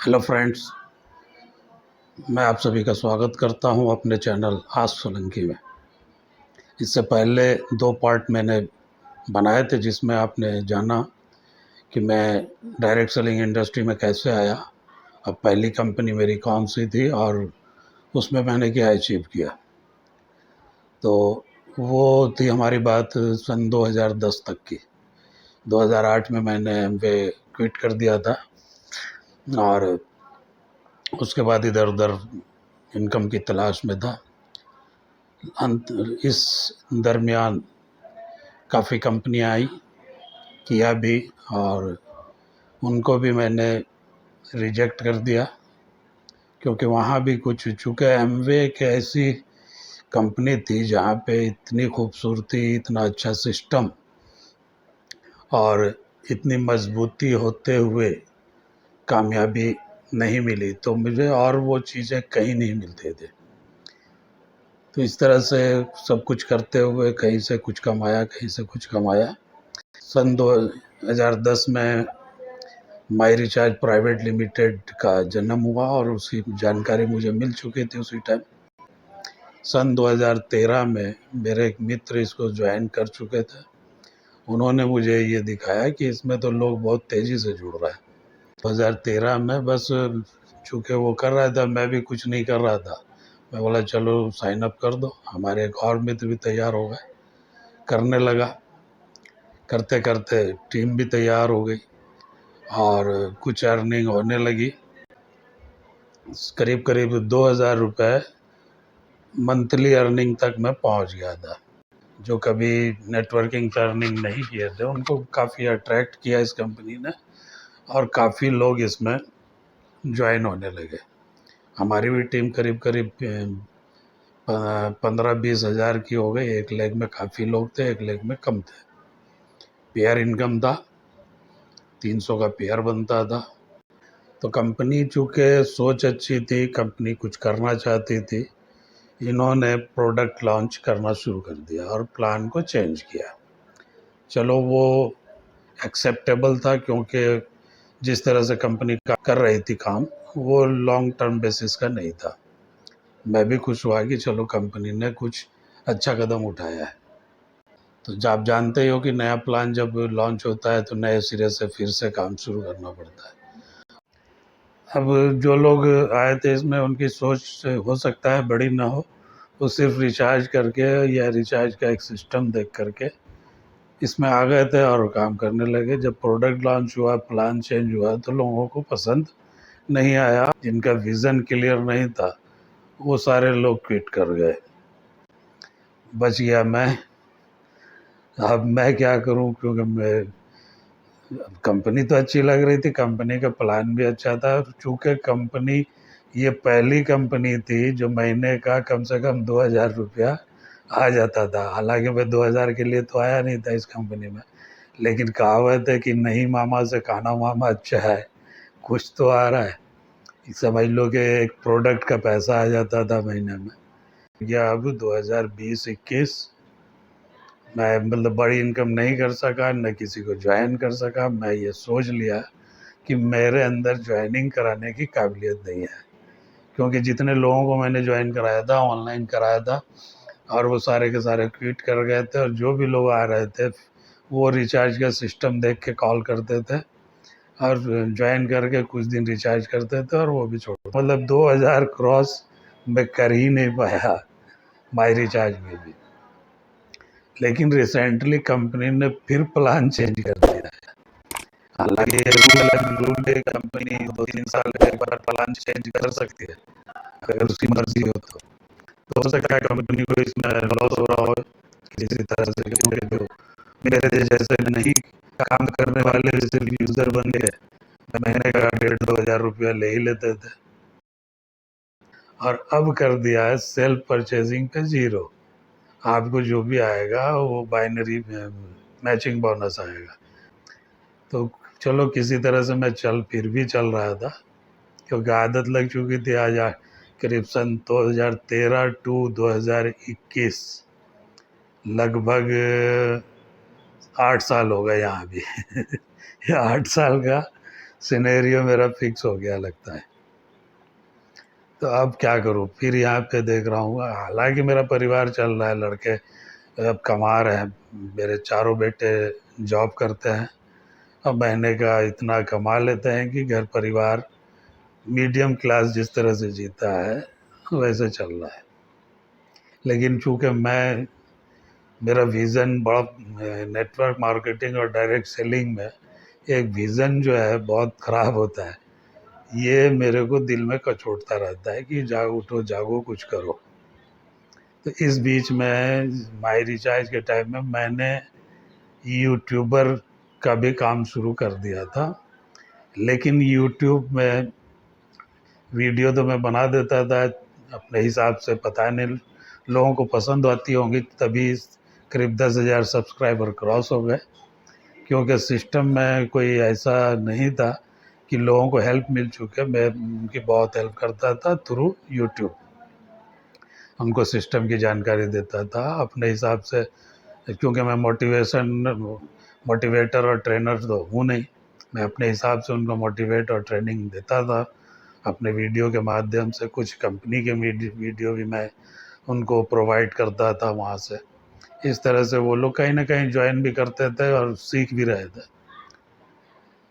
Hello friends, मैं आप सभी का स्वागत करता हूं अपने चैनल आस्क सोलंकी में। इससे पहले 2 पार्ट मैंने बनाए थे जिसमें आपने जाना कि मैं डायरेक्ट सेलिंग इंडस्ट्री में कैसे आया, अब पहली कंपनी मेरी कौन सी थी और उसमें मैंने क्या अचीव किया। तो वो थी हमारी बात सन 2010 तक की। 2008 में मैंने एमवे क्विट कर दिया था और उसके बाद इधर उधर इनकम की तलाश में था। इस दरमियान काफ़ी कंपनियां आई, किया भी, और उनको भी मैंने रिजेक्ट कर दिया क्योंकि वहाँ भी कुछ, चूँकि एमवे एक ऐसी कंपनी थी जहाँ पे इतनी खूबसूरती, इतना अच्छा सिस्टम और इतनी मजबूती होते हुए कामयाबी नहीं मिली, तो मुझे और वो चीज़ें कहीं नहीं मिलते थे। तो इस तरह से सब कुछ करते हुए कहीं से कुछ कमाया, कहीं से कुछ कमाया। सन 2010 में माई रिचार्ज प्राइवेट लिमिटेड का जन्म हुआ और उसकी जानकारी मुझे मिल चुकी थी उसी टाइम। सन 2013 में मेरे एक मित्र इसको ज्वाइन कर चुके थे। उन्होंने मुझे ये दिखाया कि इसमें तो लोग बहुत तेज़ी से जुड़ रहे हैं। 2013 में बस चूँकि वो कर रहा था, मैं भी कुछ नहीं कर रहा था। मैं बोला चलो साइन अप कर दो। हमारे एक और मित्र भी तैयार हो गए, करने लगा। करते करते टीम भी तैयार हो गई और कुछ अर्निंग होने लगी। करीब करीब 2000 रुपये मंथली अर्निंग तक मैं पहुंच गया था। जो कभी नेटवर्किंग से अर्निंग नहीं किए थे उनको काफ़ी अट्रैक्ट किया इस कंपनी ने और काफ़ी लोग इसमें ज्वाइन होने लगे। हमारी भी टीम करीब करीब 15-20 हज़ार की हो गई। एक लेग में काफ़ी लोग थे, एक लेग में कम थे। पेयर इनकम था, 300 का पेयर बनता था। तो कंपनी चूँकि सोच अच्छी थी, कंपनी कुछ करना चाहती थी, इन्होंने प्रोडक्ट लॉन्च करना शुरू कर दिया और प्लान को चेंज किया। चलो वो एक्सेप्टेबल था क्योंकि जिस तरह से कंपनी कर रही थी काम, वो लॉन्ग टर्म बेसिस का नहीं था। मैं भी खुश हुआ कि चलो कंपनी ने कुछ अच्छा कदम उठाया है। तो जब आप जानते ही हो कि नया प्लान जब लॉन्च होता है तो नए सिरे से फिर से काम शुरू करना पड़ता है। अब जो लोग आए थे इसमें, उनकी सोच हो सकता है बड़ी ना हो, वो सिर्फ रिचार्ज करके या रिचार्ज का एक सिस्टम देख करके इसमें आ गए थे और काम करने लगे। जब प्रोडक्ट लॉन्च हुआ, प्लान चेंज हुआ, तो लोगों को पसंद नहीं आया। जिनका विज़न क्लियर नहीं था वो सारे लोग क्विट कर गए। बच गया मैं। अब मैं क्या करूं, क्योंकि मैं, कंपनी तो अच्छी लग रही थी, कंपनी का प्लान भी अच्छा था। चूँकि कंपनी ये पहली कंपनी थी जो महीने का कम से कम 2000 रुपया आ जाता था। हालांकि मैं 2000 के लिए तो आया नहीं था इस कंपनी में, लेकिन कहावत है कि नहीं मामा से खाना मामा अच्छा है, कुछ तो आ रहा है। समझ लो कि एक प्रोडक्ट का पैसा आ जाता था महीने में। या अब 2020-21 मैं मतलब बड़ी इनकम नहीं कर सका, न किसी को ज्वाइन कर सका। मैं ये सोच लिया कि मेरे अंदर ज्वाइनिंग कराने की काबिलियत नहीं है, क्योंकि जितने लोगों को मैंने ज्वाइन कराया था, ऑनलाइन कराया था, और वो सारे के सारे क्विट कर गए थे। और जो भी लोग आ रहे थे वो रिचार्ज का सिस्टम देख के कॉल करते थे और ज्वाइन करके कुछ दिन रिचार्ज करते थे और वो भी छोड़, मतलब 2000 क्रॉस मैं कर ही नहीं पाया माई रिचार्ज में भी। लेकिन रिसेंटली कंपनी ने फिर प्लान चेंज कर दिया है। हालांकि रूल है, कंपनी 2-3 साल में एक बार प्लान चेंज कर सकती है अगर उसकी मर्जी हो तो हो सकता है कंपनी को इसमें लॉस हो रहा हो किसी तरह से, क्योंकि जो मेरे जैसे नहीं काम करने वाले सिर्फ यूजर बन गए, महीने का 1500-2000 रुपया ले ही लेते थे और अब कर दिया है सेल्फ परचेजिंग पे 0। आपको जो भी आएगा वो बाइनरी मैचिंग बोनस आएगा। तो चलो किसी तरह से मैं फिर भी चल रहा था, क्योंकि आदत लग चुकी थी। आज करीब सन 2013 टू 2021 लगभग 8 साल हो गए यहाँ भी। 8 साल का सिनेरियो मेरा फिक्स हो गया लगता है। तो अब क्या करूँ, फिर यहाँ पे देख रहा हूँ, हालांकि मेरा परिवार चल रहा है, लड़के अब कमा रहे हैं, मेरे चारों बेटे जॉब करते हैं, अब महीने का इतना कमा लेते हैं कि घर परिवार मीडियम क्लास जिस तरह से जीता है वैसे चल रहा है। लेकिन चूँकि मेरा विज़न बड़ा नेटवर्क मार्केटिंग और डायरेक्ट सेलिंग में एक विज़न जो है बहुत ख़राब होता है, ये मेरे को दिल में कचोटता रहता है कि जाग उठो जागो कुछ करो। तो इस बीच में माई रिचार्ज के टाइम में मैंने यूट्यूबर का भी काम शुरू कर दिया था। लेकिन यूट्यूब में वीडियो तो मैं बना देता था अपने हिसाब से, पता नहीं लोगों को पसंद आती होंगी, तभी करीब 10,000 सब्सक्राइबर क्रॉस हो गए। क्योंकि सिस्टम में कोई ऐसा नहीं था कि लोगों को हेल्प मिल चुके, मैं उनकी बहुत हेल्प करता था थ्रू यूट्यूब, उनको सिस्टम की जानकारी देता था अपने हिसाब से। क्योंकि मैं मोटिवेटर और ट्रेनर तो हूँ नहीं, मैं अपने हिसाब से उनको मोटिवेट और ट्रेनिंग देता था अपने वीडियो के माध्यम से। कुछ कंपनी के वीडियो भी मैं उनको प्रोवाइड करता था वहाँ से। इस तरह से वो लोग कहीं ना कहीं ज्वाइन भी करते थे और सीख भी रहे थे,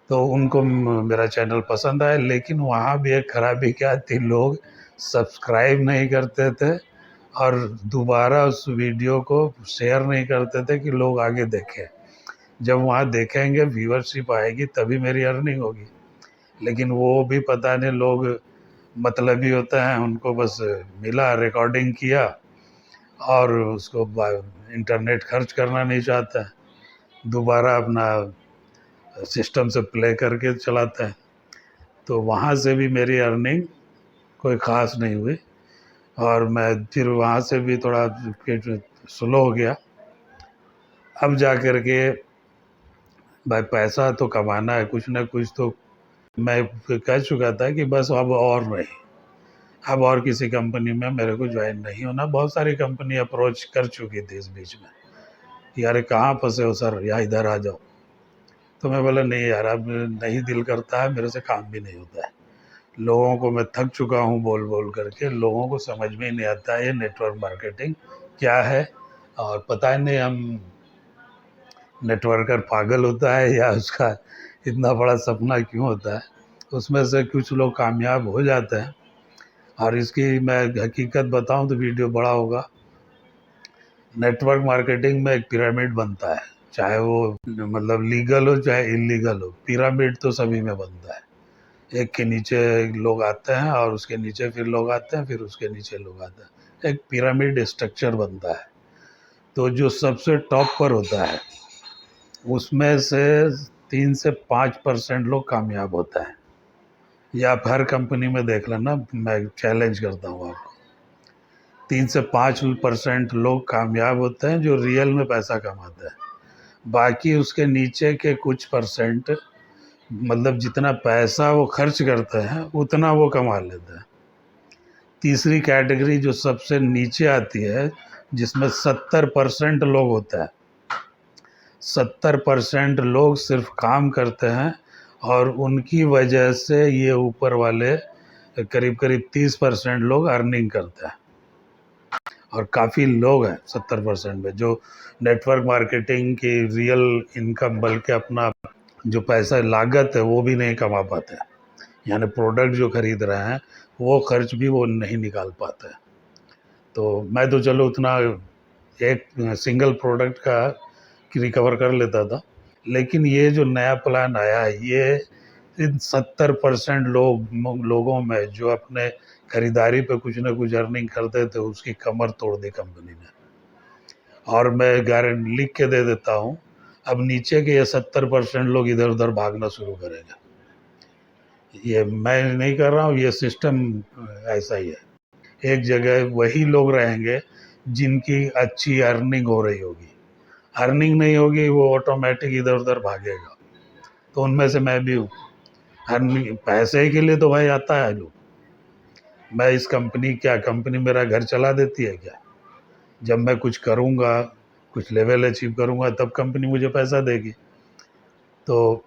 तो उनको मेरा चैनल पसंद आया। लेकिन वहाँ भी एक खराबी क्या थी, लोग सब्सक्राइब नहीं करते थे और दोबारा उस वीडियो को शेयर नहीं करते थे कि लोग आगे देखें। जब वहाँ देखेंगे व्यूअरशिप आएगी तभी मेरी अर्निंग होगी। लेकिन वो भी पता नहीं, लोग मतलबी होते हैं, उनको बस मिला, रिकॉर्डिंग किया और उसको इंटरनेट खर्च करना नहीं चाहते हैं, दोबारा अपना सिस्टम से प्ले करके चलाते हैं। तो वहाँ से भी मेरी अर्निंग कोई ख़ास नहीं हुई और मैं फिर वहाँ से भी थोड़ा स्लो हो गया। अब जा कर के भाई पैसा तो कमाना है, कुछ ना कुछ तो मैं कह चुका था कि बस अब और नहीं, अब और किसी कंपनी में मेरे को ज्वाइन नहीं होना। बहुत सारी कंपनी अप्रोच कर चुकी थी इस बीच में कि यार कहाँ फंसे हो सर, या इधर आ जाओ। तो मैं बोला नहीं यार, अब नहीं दिल करता है, मेरे से काम भी नहीं होता है। लोगों को मैं थक चुका हूँ बोल बोल करके, लोगों को समझ में ही नहीं आता है ये नेटवर्क मार्केटिंग क्या है। और पता नहीं हम नेटवर्कर पागल होता है या उसका इतना बड़ा सपना क्यों होता है। उसमें से कुछ लोग कामयाब हो जाते हैं। और इसकी मैं हकीकत बताऊं तो वीडियो बड़ा होगा। नेटवर्क मार्केटिंग में एक पिरामिड बनता है, चाहे वो मतलब लीगल हो चाहे इलीगल हो, पिरामिड तो सभी में बनता है। एक के नीचे लोग आते हैं और उसके नीचे फिर लोग आते हैं, फिर उसके नीचे लोग आते हैं, एक पिरामिड स्ट्रक्चर बनता है। तो जो सबसे टॉप पर होता है उसमें से 3 से 5% लोग कामयाब होता है। या आप हर कंपनी में देख लेना, मैं चैलेंज करता हूँ आपको, 3 से 5% लोग कामयाब होते हैं जो रियल में पैसा कमाते हैं। बाकी उसके नीचे के कुछ परसेंट, मतलब जितना पैसा वो खर्च करते हैं उतना वो कमा लेते हैं। तीसरी कैटेगरी जो सबसे नीचे आती है, जिसमें 70% लोग होता है, 70% लोग सिर्फ काम करते हैं और उनकी वजह से ये ऊपर वाले करीब करीब 30% लोग अर्निंग करते हैं। और काफ़ी लोग हैं 70% में जो नेटवर्क मार्केटिंग की रियल इनकम, बल्कि अपना जो पैसा लागत है वो भी नहीं कमा पाते हैं। यानी प्रोडक्ट जो खरीद रहे हैं वो खर्च भी वो नहीं निकाल पाते हैं। तो मैं तो चलो उतना एक सिंगल प्रोडक्ट का रिकवर कर लेता था। लेकिन ये जो नया प्लान आया है, ये इन 70% लोगों में जो अपने खरीदारी पे कुछ ना कुछ अर्निंग करते थे, उसकी कमर तोड़ दी कंपनी ने। और मैं गारंटी लिख के दे देता हूँ, अब नीचे के ये 70% लोग इधर उधर भागना शुरू करेंगे। ये मैं नहीं कर रहा हूँ, ये सिस्टम ऐसा ही है। एक जगह वही लोग रहेंगे जिनकी अच्छी अर्निंग हो रही होगी, अर्निंग नहीं होगी वो ऑटोमेटिक इधर उधर भागेगा। तो उनमें से मैं भी हूँ। अर्निंग पैसे के लिए तो भाई आता है लोग, मैं इस कंपनी, क्या कंपनी मेरा घर चला देती है क्या? जब मैं कुछ करूँगा, कुछ लेवल अचीव करूँगा तब कंपनी मुझे पैसा देगी। तो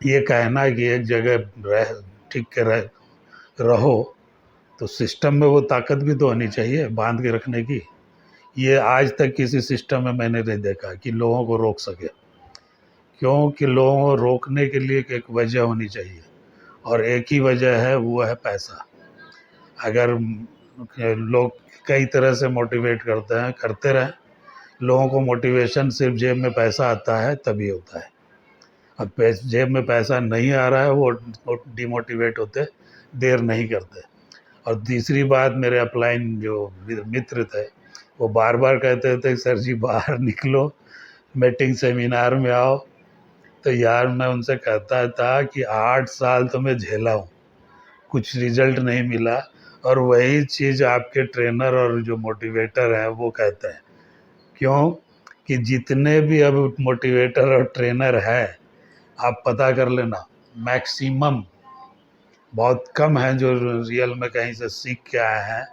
ये कहना कि एक जगह रह टिक के रहो, तो सिस्टम में वो ताकत भी तो होनी चाहिए बांध के रखने की। ये आज तक किसी सिस्टम में मैंने नहीं देखा कि लोगों को रोक सके, क्योंकि लोगों को रोकने के लिए एक वजह होनी चाहिए, और एक ही वजह है, वो है पैसा। अगर लोग कई तरह से मोटिवेट करते हैं, करते रहें, लोगों को मोटिवेशन सिर्फ जेब में पैसा आता है तभी होता है। अब जेब में पैसा नहीं आ रहा है, वो डिमोटिवेट होते देर नहीं करते। और तीसरी बात, मेरे अपलाइन जो मित्र थे, वो बार बार कहते थे सर जी बाहर निकलो, मीटिंग सेमिनार में आओ। तो यार मैं उनसे कहता था कि 8 साल तो मैं झेला हूँ, कुछ रिजल्ट नहीं मिला, और वही चीज़ आपके ट्रेनर और जो मोटिवेटर हैं वो कहते हैं। क्यों कि जितने भी अब मोटिवेटर और ट्रेनर हैं, आप पता कर लेना, मैक्सिमम बहुत कम हैं जो रियल में कहीं से सीख के आए हैं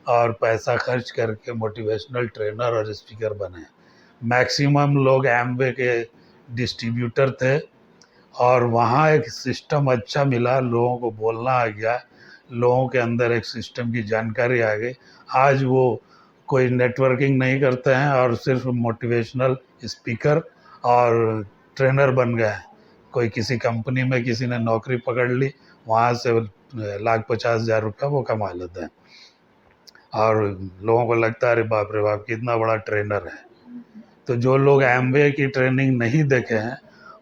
और पैसा खर्च करके मोटिवेशनल ट्रेनर और स्पीकर बने। मैक्सिमम लोग एमवे के डिस्ट्रीब्यूटर थे, और वहाँ एक सिस्टम अच्छा मिला, लोगों को बोलना आ गया, लोगों के अंदर एक सिस्टम की जानकारी आ गई। आज वो कोई नेटवर्किंग नहीं करते हैं और सिर्फ मोटिवेशनल स्पीकर और ट्रेनर बन गए हैं। कोई किसी कंपनी में किसी ने नौकरी पकड़ ली, वहाँ से 1,50,000 रुपये वो कमा लेते हैं, और लोगों को लगता है अरे बाप रे बाप कितना बड़ा ट्रेनर है। तो जो लोग एमवे की ट्रेनिंग नहीं देखे हैं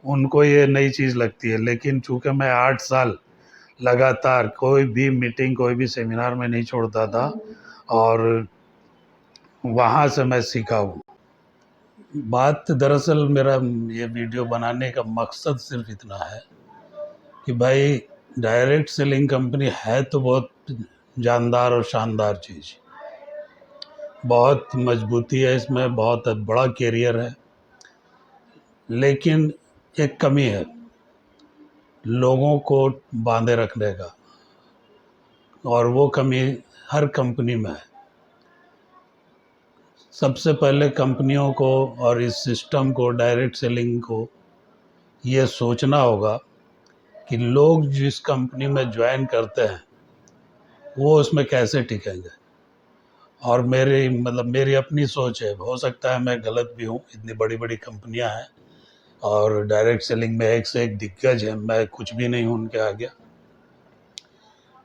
उनको ये नई चीज़ लगती है। लेकिन चूँकि मैं 8 साल लगातार कोई भी मीटिंग, कोई भी सेमिनार में नहीं छोड़ता था, और वहाँ से मैं सीखा हूँ। बात दरअसल मेरा ये वीडियो बनाने का मकसद सिर्फ इतना है कि भाई डायरेक्ट सेलिंग कंपनी है तो बहुत जानदार और शानदार चीज़, बहुत मजबूती है इसमें, बहुत बड़ा कैरियर है, लेकिन एक कमी है लोगों को बांधे रखने का, और वो कमी हर कंपनी में है। सबसे पहले कंपनियों को और इस सिस्टम को, डायरेक्ट सेलिंग को, ये सोचना होगा कि लोग जिस कंपनी में ज्वाइन करते हैं वो उसमें कैसे टिकेंगे। और मेरी अपनी सोच है, हो सकता है मैं गलत भी हूँ, इतनी बड़ी बड़ी कंपनियां हैं और डायरेक्ट सेलिंग में एक से एक दिग्गज है, मैं कुछ भी नहीं हूँ उनके आगे,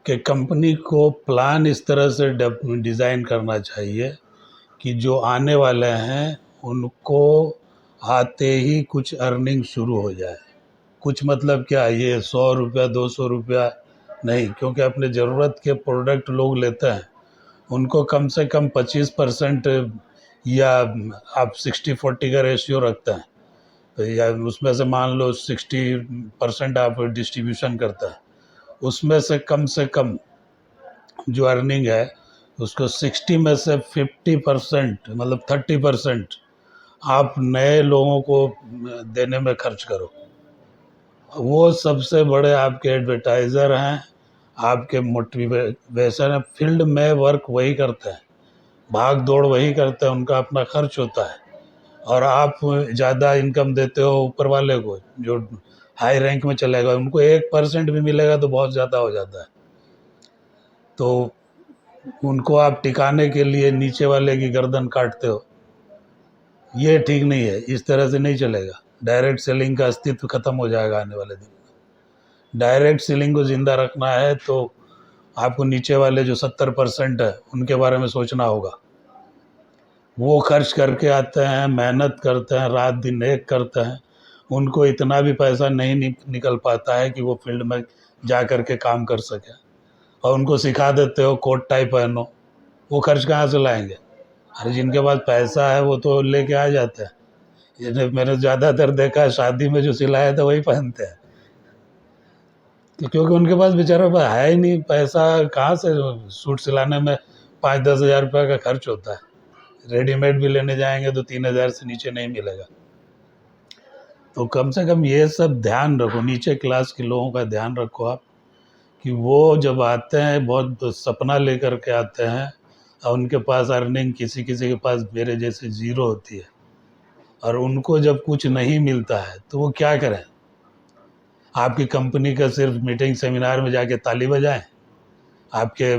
कि कंपनी को प्लान इस तरह से डिज़ाइन करना चाहिए कि जो आने वाले हैं उनको आते ही कुछ अर्निंग शुरू हो जाए। कुछ मतलब क्या, ये 100 रुपया 200 रुपया नहीं, क्योंकि अपने ज़रूरत के प्रोडक्ट लोग लेते हैं, उनको कम से कम 25% या आप 60-40 का रेशियो रखते हैं, तो या उसमें से मान लो 60% आप डिस्ट्रीब्यूशन करते हैं, उसमें से कम जो अर्निंग है उसको 60 में से 50% मतलब 30% आप नए लोगों को देने में खर्च करो। वो सबसे बड़े आपके एडवर्टाइज़र हैं, आपके मोटिवेशन है। फील्ड में वर्क वही करते हैं, भाग दौड़ वही करते हैं, उनका अपना खर्च होता है, और आप ज़्यादा इनकम देते हो ऊपर वाले को जो हाई रैंक में चलेगा, उनको 1% भी मिलेगा तो बहुत ज़्यादा हो जाता है। तो उनको आप टिकाने के लिए नीचे वाले की गर्दन काटते हो, ये ठीक नहीं है, इस तरह से नहीं चलेगा। डायरेक्ट सेलिंग का अस्तित्व खत्म हो जाएगा आने वाले दिन में। डायरेक्ट सेलिंग को ज़िंदा रखना है तो आपको नीचे वाले जो 70% है उनके बारे में सोचना होगा। वो खर्च करके आते हैं, मेहनत करते हैं, रात दिन एक करते हैं, उनको इतना भी पैसा नहीं निकल पाता है कि वो फील्ड में जा कर के काम कर सके, और उनको सिखा देते हो कोट टाई पहनो, वो खर्च कहाँ से लाएंगे। अरे जिनके पास पैसा है वो तो लेके आ जाते हैं। ये मैंने ज़्यादातर देखा है, शादी में जो सिलाया था वही पहनते हैं, तो क्योंकि उनके पास बेचारों पर है ही नहीं पैसा। कहाँ से सूट सिलाने में 5-10 हज़ार रुपये का खर्च होता है, रेडीमेड भी लेने जाएंगे तो 3,000 से नीचे नहीं मिलेगा। तो कम से कम ये सब ध्यान रखो, नीचे क्लास के लोगों का ध्यान रखो आप, कि वो जब आते हैं बहुत सपना लेकर के आते हैं, और उनके पास अर्निंग किसी किसी के पास मेरे जैसे ज़ीरो होती है, और उनको जब कुछ नहीं मिलता है तो वो क्या करें। आपकी कंपनी का सिर्फ मीटिंग सेमिनार में जाके ताली बजाएं? आपके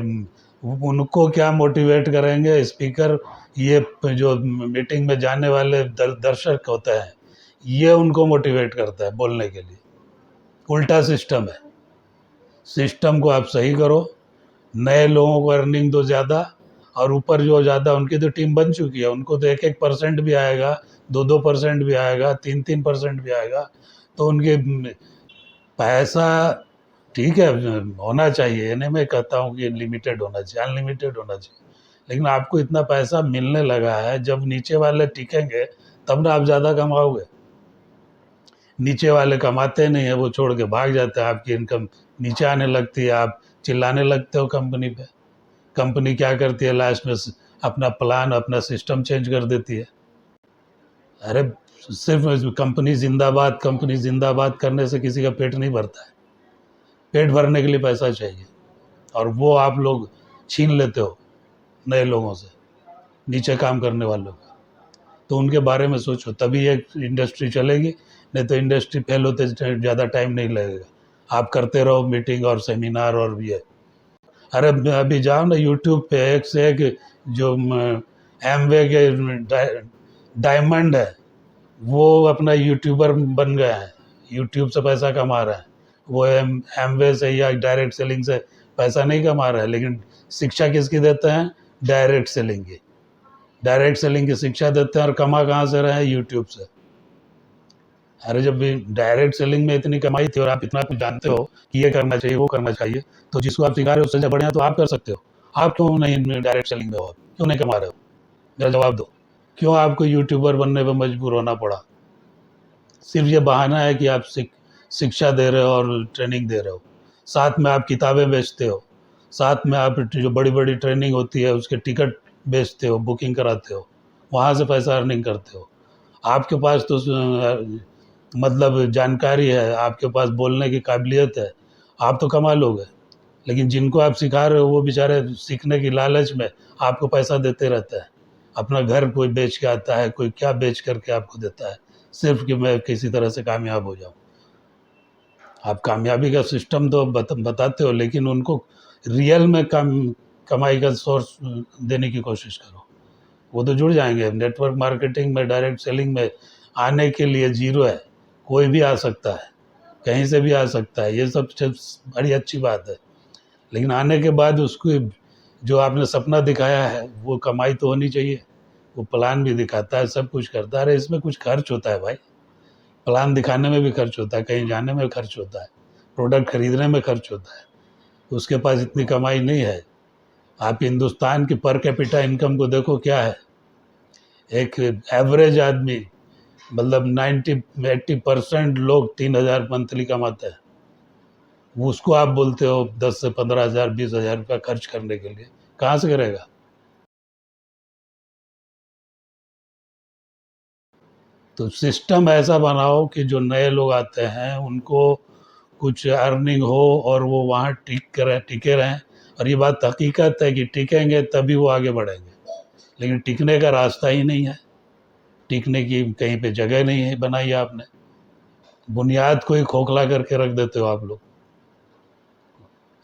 उनको क्या मोटिवेट करेंगे स्पीकर? ये जो मीटिंग में जाने वाले दर्शक होते हैं, ये उनको मोटिवेट करता है बोलने के लिए। उल्टा सिस्टम है। सिस्टम को आप सही करो, नए लोगों को अर्निंग दो ज़्यादा, और ऊपर जो ज़्यादा उनकी तो टीम बन चुकी है, उनको तो 1-1% भी आएगा, 2-2% भी आएगा, 3-3% भी आएगा, तो उनके पैसा ठीक है होना चाहिए। यानी मैं कहता हूँ कि लिमिटेड होना चाहिए, अनलिमिटेड होना चाहिए, लेकिन आपको इतना पैसा मिलने लगा है, जब नीचे वाले टिकेंगे तब ना आप ज़्यादा कमाओगे। नीचे वाले कमाते नहीं है, वो छोड़ के भाग जाते हैं, आपकी इनकम नीचे आने लगती है, आप चिल्लाने लगते हो कंपनी पे। कंपनी क्या करती है लास्ट में? अपना प्लान, अपना सिस्टम चेंज कर देती है। अरे सिर्फ कंपनी जिंदाबाद करने से किसी का पेट नहीं भरता है। पेट भरने के लिए पैसा चाहिए, और वो आप लोग छीन लेते हो नए लोगों से, नीचे काम करने वालों का। तो उनके बारे में सोचो, तभी एक इंडस्ट्री चलेगी, नहीं तो इंडस्ट्री फेल होते ज़्यादा टाइम नहीं लगेगा। आप करते रहो मीटिंग और सेमिनार और ये। अरे अभी जाओ ना यूट्यूब पे, एक से एक जो एमवे के डायमंड है, वो अपना यूट्यूबर बन गए हैं, यूट्यूब से पैसा कमा रहे हैं। वो एमवे से या डायरेक्ट सेलिंग से पैसा नहीं कमा रहे हैं, लेकिन शिक्षा किसकी देते हैं? डायरेक्ट सेलिंग की। डायरेक्ट सेलिंग की शिक्षा देते हैं, और कमा कहाँ से रहे हैं? यूट्यूब से। अरे जब भी डायरेक्ट सेलिंग में इतनी कमाई थी और आप इतना कुछ जानते हो कि ये करना चाहिए वो करना चाहिए, तो जिसको आप सिखा रहे हो उससे बढ़िया तो आप कर सकते हो। आप क्यों नहीं डायरेक्ट सेलिंग में हो? क्यों नहीं कमा रहे हो? मेरा जवाब दो। क्यों आपको यूट्यूबर बनने पर मजबूर होना पड़ा? सिर्फ ये बहाना है कि आप शिक्षा दे रहे हो और ट्रेनिंग दे रहे हो, साथ में आप किताबें बेचते हो, साथ में आप जो बड़ी बड़ी ट्रेनिंग होती है उसके टिकट बेचते हो, बुकिंग कराते हो, वहाँ से पैसा अर्निंग करते हो। आपके पास तो मतलब जानकारी है, आपके पास बोलने की काबिलियत है, आप तो कमा लोगे। लेकिन जिनको आप सिखा रहे हो वो बेचारे सीखने की लालच में आपको पैसा देते रहते हैं। अपना घर कोई बेच के आता है, कोई क्या बेच करके आपको देता है, सिर्फ कि मैं किसी तरह से कामयाब हो जाऊं। आप कामयाबी का सिस्टम तो बताते हो, लेकिन उनको रियल में कमाई का सोर्स देने की कोशिश करो, वो तो जुड़ जाएंगे। नेटवर्क मार्केटिंग में, डायरेक्ट सेलिंग में आने के लिए जीरो है, कोई भी आ सकता है, कहीं से भी आ सकता है, ये सब बड़ी अच्छी बात है। लेकिन आने के बाद उसको जो आपने सपना दिखाया है वो कमाई तो होनी चाहिए। वो प्लान भी दिखाता है, सब कुछ करता है। अरे इसमें कुछ खर्च होता है भाई, प्लान दिखाने में भी खर्च होता है, कहीं जाने में खर्च होता है, प्रोडक्ट खरीदने में खर्च होता है। उसके पास इतनी कमाई नहीं है। आप हिंदुस्तान की पर कैपिटा इनकम को देखो क्या है। एक एवरेज आदमी, मतलब 90-80% लोग 3,000 मंथली कमाते हैं। उसको आप बोलते हो 10 से 15,000 20,000 रुपया खर्च करने के लिए, कहाँ से करेगा? तो सिस्टम ऐसा बनाओ कि जो नए लोग आते हैं उनको कुछ अर्निंग हो और वो वहाँ टिके रहें। और ये बात हकीकत है कि टिकेंगे तभी वो आगे बढ़ेंगे, लेकिन टिकने का रास्ता ही नहीं है, टिकने की कहीं पे जगह नहीं है बनाई आपने, बुनियाद को ही खोखला करके रख देते हो आप लोग।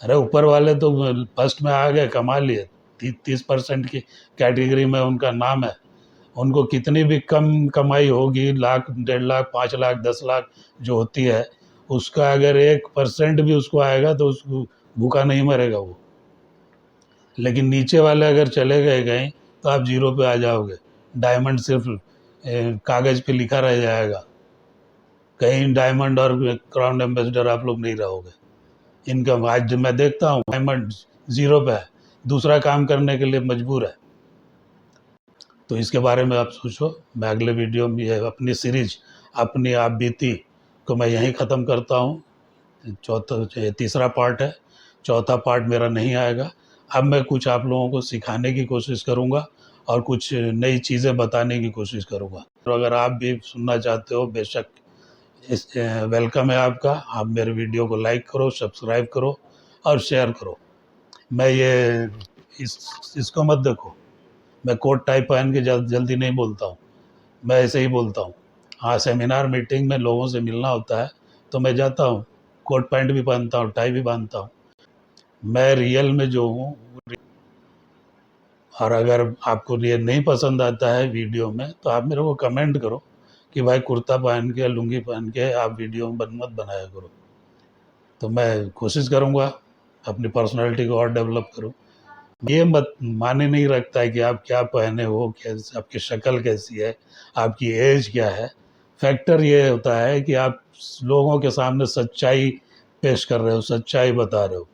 अरे ऊपर वाले तो फर्स्ट में आ गए, कमा लिए, 30% की कैटेगरी में उनका नाम है। उनको कितनी भी कम कमाई होगी, लाख 1.5 लाख 5 लाख 10 लाख जो होती है, उसका अगर 1% भी उसको आएगा तो उसको भूखा नहीं मरेगा वो। लेकिन नीचे वाले अगर चले गए कहीं तो आप जीरो पे आ जाओगे। डायमंड सिर्फ कागज़ पे लिखा रह जाएगा, कहीं डायमंड और क्राउन एम्बेसडर आप लोग नहीं रहोगे। इनकम आज मैं देखता हूँ डायमंड जीरो पे है, दूसरा काम करने के लिए मजबूर है। तो इसके बारे में आप सोचो। मैं अगले वीडियो में अपनी सीरीज अपनी आप बीती को मैं यहीं ख़त्म करता हूँ। ये तीसरा पार्ट है, चौथा पार्ट मेरा नहीं आएगा। अब मैं कुछ आप लोगों को सिखाने की कोशिश करूँगा और कुछ नई चीज़ें बताने की कोशिश करूँगा। तो अगर आप भी सुनना चाहते हो, बेशक इस वेलकम है आपका। आप मेरे वीडियो को लाइक करो, सब्सक्राइब करो और शेयर करो। मैं ये इसको मत देखो, मैं कोट टाइप पहन के जल्दी नहीं बोलता हूँ, मैं ऐसे ही बोलता हूँ। हाँ, सेमिनार मीटिंग में लोगों से मिलना होता है तो मैं जाता हूँ, कोट पैंट भी पहनता हूँ, टाई भी बांधता हूँ। मैं रियल में जो हूँ। और अगर आपको ये नहीं पसंद आता है वीडियो में, तो आप मेरे को कमेंट करो कि भाई कुर्ता पहन के, लुंगी पहन के आप वीडियो मत बनाया करो। तो मैं कोशिश करूँगा अपनी पर्सनैलिटी को और डेवलप करूँ। ये मत माने नहीं रखता है कि आप क्या पहने हो, कैसे आपकी शक्ल कैसी है, आपकी एज क्या है। फैक्टर ये होता है कि आप लोगों के सामने सच्चाई पेश कर रहे हो, सच्चाई बता रहे हो।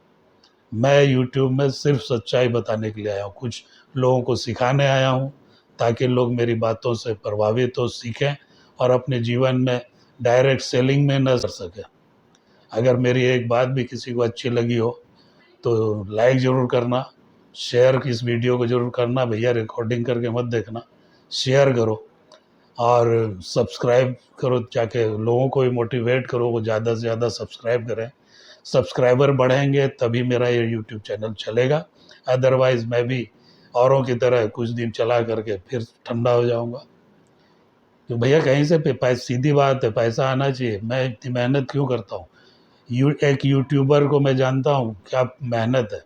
मैं यूट्यूब में सिर्फ सच्चाई बताने के लिए आया हूँ, कुछ लोगों को सिखाने आया हूँ, ताकि लोग मेरी बातों से प्रभावित हो, सीखें और अपने जीवन में डायरेक्ट सेलिंग में न कर सकें। अगर मेरी एक बात भी किसी को अच्छी लगी हो तो लाइक ज़रूर करना, शेयर इस वीडियो को ज़रूर करना। भैया रिकॉर्डिंग करके मत देखना, शेयर करो और सब्सक्राइब करो, जाके लोगों को भी मोटिवेट करो वो ज़्यादा से ज़्यादा सब्सक्राइब करें। सब्सक्राइबर बढ़ेंगे तभी मेरा ये यूट्यूब चैनल चलेगा, अदरवाइज़ मैं भी औरों की तरह कुछ दिन चला करके फिर ठंडा हो जाऊंगा। तो भैया कहीं से सीधी बात है, पैसा आना चाहिए। मैं इतनी मेहनत क्यों करता हूँ? एक यूट्यूबर को मैं जानता हूँ क्या मेहनत है।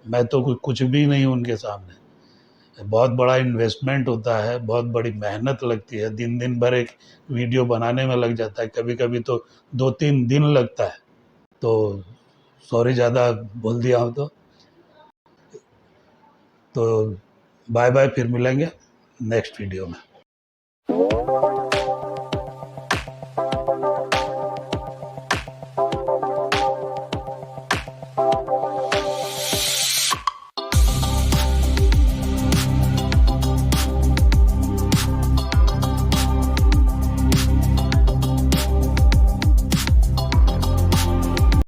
मैं तो कुछ भी नहीं हूँ उनके सामने। बहुत बड़ा इन्वेस्टमेंट होता है, बहुत बड़ी मेहनत लगती है, दिन दिन भर एक वीडियो बनाने में लग जाता है, कभी कभी तो 2-3 दिन लगता है। तो सॉरी ज़्यादा बोल दिया हूँ तो बाय बाय, फिर मिलेंगे नेक्स्ट वीडियो में।